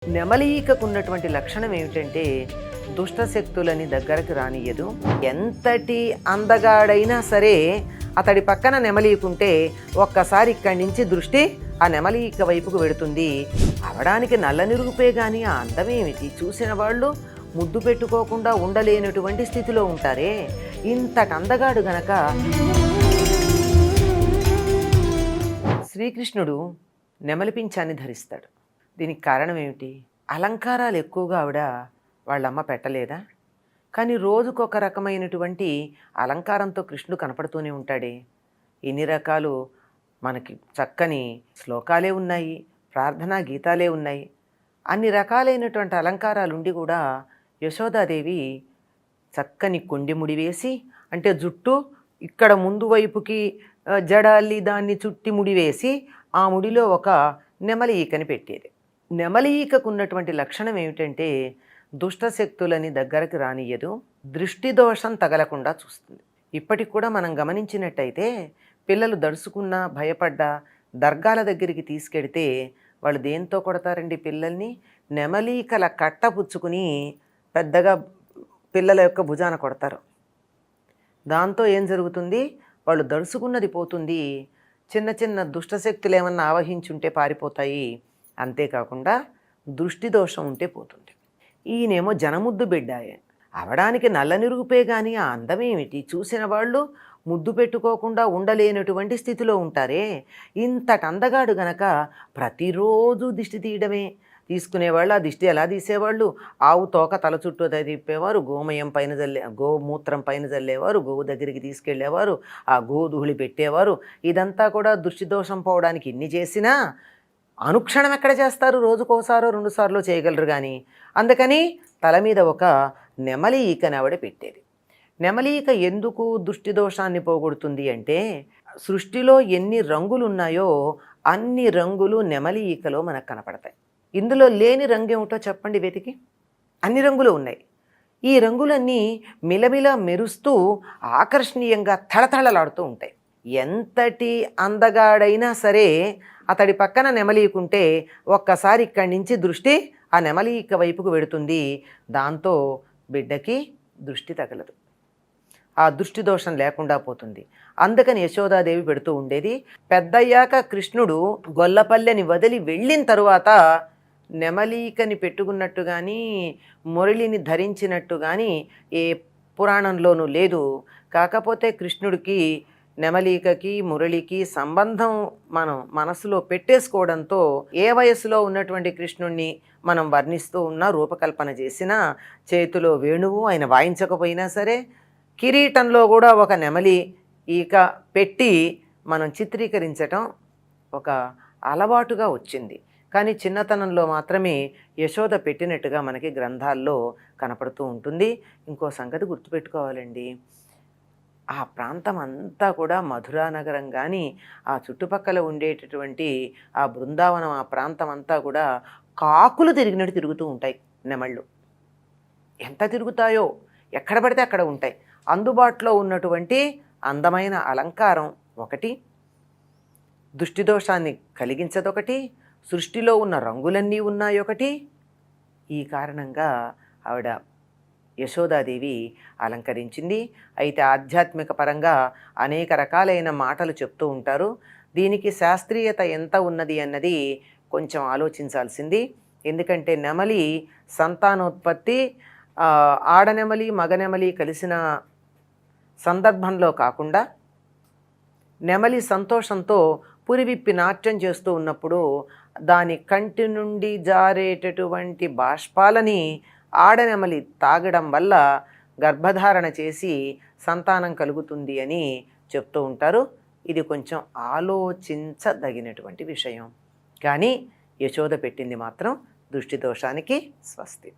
నెమలీకకున్నటువంటి లక్షణం ఏమిటంటే దుష్ట శక్తులని దగ్గరకు రానియ్యదు. ఎంతటి అందగాడైనా సరే అతడి పక్కన నెమలీకుంటే ఒక్కసారి ఇక్కడి నుంచి దృష్టి ఆ నెమలీక వైపుకు వెడుతుంది. అవడానికి నల్ల నిరుగుపే కానీ ఆ అందమేమిటి, చూసిన వాళ్ళు ముద్దు పెట్టుకోకుండా ఉండలేనటువంటి స్థితిలో ఉంటారే. ఇంతటి అందగాడు గనక శ్రీకృష్ణుడు నెమలి పింఛాన్ని ధరిస్తాడు. దీనికి కారణం ఏమిటి? అలంకారాలు ఎక్కువగా వాళ్ళమ్మ పెట్టలేదా? కానీ రోజుకొక రకమైనటువంటి అలంకారంతో కృష్ణుడు కనపడుతూనే ఉంటాడే. ఇన్ని రకాలు మనకి చక్కని శ్లోకాలే ఉన్నాయి, ప్రార్థనా గీతాలే ఉన్నాయి. అన్ని రకాలైనటువంటి అలంకారాలు ఉండి కూడా యశోదాదేవి చక్కని కొండి ముడి వేసి, అంటే జుట్టు ఇక్కడ ముందు వైపుకి జడాల్లి దాన్ని చుట్టి ముడి వేసి ఆ ముడిలో ఒక నెమలి ఈకని పెట్టేది. నెమలి ఈకకు ఉన్నటువంటి లక్షణం ఏమిటంటే దుష్టశక్తులని దగ్గరకు రానియ్యదు, దృష్టి దోషం తగలకుండా చూస్తుంది. ఇప్పటికి కూడా మనం గమనించినట్టయితే పిల్లలు దడుచుకున్నా భయపడ్డా దర్గాల దగ్గరికి తీసుకెడితే వాళ్ళు దేంతో కొడతారండి పిల్లల్ని? నెమలీకల కట్ట పుచ్చుకుని పెద్దగా పిల్లల యొక్క భుజాన కొడతారు. దాంతో ఏం జరుగుతుంది? వాళ్ళు దడుచుకున్నది పోతుంది, చిన్న చిన్న దుష్టశక్తులు ఏమన్నా ఆవహించుంటే పారిపోతాయి. అంతేకాకుండా దృష్టి దోషం ఉంటే పోతుంది. ఈయనేమో జనముద్దు బిడ్డాయే, అవడానికి నల్ల నిరుగుపే కానీ ఆ అందమేమిటి, చూసిన వాళ్ళు ముద్దు పెట్టుకోకుండా ఉండలేనటువంటి స్థితిలో ఉంటారే. ఇంతటి అందగాడు గనక ప్రతిరోజు దిష్టి తీయడమే. తీసుకునేవాళ్ళు ఆ దిష్టి ఎలా తీసేవాళ్ళు? ఆవు తోక తల చుట్టూ తిప్పేవారు, గోమయం పైన గోమూత్రం పైన చల్లేవారు, గోవు దగ్గరికి తీసుకెళ్లేవారు, ఆ గోధూళి పెట్టేవారు. ఇదంతా కూడా దృష్టి దోషం పోవడానికి ఇన్ని చేసినా అనుక్షణం ఎక్కడ చేస్తారు? రోజుకోసారో 2 సార్లు చేయగలరు. కానీ అందుకని తల మీద ఒక నెమలి ఈకని ఆవిడ పెట్టేది. నెమలి ఈక ఎందుకు దృష్టి దోషాన్ని పోగొడుతుంది అంటే, సృష్టిలో ఎన్ని రంగులు ఉన్నాయో అన్ని రంగులు నెమలి ఈకలో మనకు కనపడతాయి. ఇందులో లేని రంగు ఏమిటో చెప్పండి వెతికి. అన్ని రంగులు ఉన్నాయి. ఈ రంగులన్నీ మిలమిల మెరుస్తూ ఆకర్షణీయంగా తళతళలాడుతూ ఉంటాయి. ఎంతటి అందగాడైనా సరే అతడి పక్కన నెమలీకుంటే ఒక్కసారి ఇక్కడి నుంచి దృష్టి ఆ నెమలీక వైపుకు వెడుతుంది. దాంతో బిడ్డకి దృష్టి తగలదు, ఆ దృష్టి దోషం లేకుండా పోతుంది. అందుకని యశోదాదేవి పెడుతూ ఉండేది. పెద్దయ్యాక కృష్ణుడు గొల్లపల్లెని వదిలి వెళ్ళిన తరువాత నెమలీకని పెట్టుకున్నట్టు కానీ మురళిని ధరించినట్టు కానీ ఏ పురాణంలోనూ లేదు. కాకపోతే కృష్ణుడికి నెమలీకకి మురళికి సంబంధం మనం మనసులో పెట్టేసుకోవడంతో ఏ వయసులో ఉన్నటువంటి కృష్ణుణ్ణి మనం వర్ణిస్తూ ఉన్నా, రూపకల్పన చేసినా, చేతిలో వేణువు ఆయన వాయించకపోయినా సరే కిరీటంలో కూడా ఒక నెమలి ఈక పెట్టి మనం చిత్రీకరించటం ఒక అలవాటుగా వచ్చింది. కానీ చిన్నతనంలో మాత్రమే యశోద పెట్టినట్టుగా మనకి గ్రంథాల్లో కనపడుతూ ఉంటుంది. ఇంకో సంగతి గుర్తుపెట్టుకోవాలండి, ఆ ప్రాంతం అంతా కూడా మధురా నగరం కానీ ఆ చుట్టుపక్కల ఉండేటటువంటి ఆ బృందావనం, ఆ ప్రాంతం అంతా కూడా కాకులు తిరిగినట్టు తిరుగుతూ ఉంటాయి నెమళ్ళు. ఎంత తిరుగుతాయో, ఎక్కడ పడితే అక్కడ ఉంటాయి. అందుబాటులో ఉన్నటువంటి అందమైన అలంకారం ఒకటి, దృష్టిదోషాన్ని కలిగించదొకటి, సృష్టిలో ఉన్న రంగులన్నీ ఉన్నాయొకటి. ఈ కారణంగా ఆవిడ యశోదాదేవి అలంకరించింది. అయితే ఆధ్యాత్మిక పరంగా అనేక రకాలైన మాటలు చెప్తూ ఉంటారు. దీనికి శాస్త్రీయత ఎంత ఉన్నది అన్నది కొంచెం ఆలోచించాల్సింది. ఎందుకంటే నెమలి సంతానోత్పత్తి ఆడనెమలి మగనెమలి కలిసిన సందర్భంలో కాకుండా నెమలి సంతోషంతో పురివిప్పి నాట్యం చేస్తూ ఉన్నప్పుడు దాని కంటి నుండి జారేటటువంటి బాష్పాలని ఆడనెమలి తాగడం వల్ల గర్భధారణ చేసి సంతానం కలుగుతుంది అని చెప్తూ ఉంటారు. ఇది కొంచెం ఆలోచించదగినటువంటి విషయం. కానీ యశోద పెట్టింది మాత్రం దృష్టి దోషానికి స్వస్తి.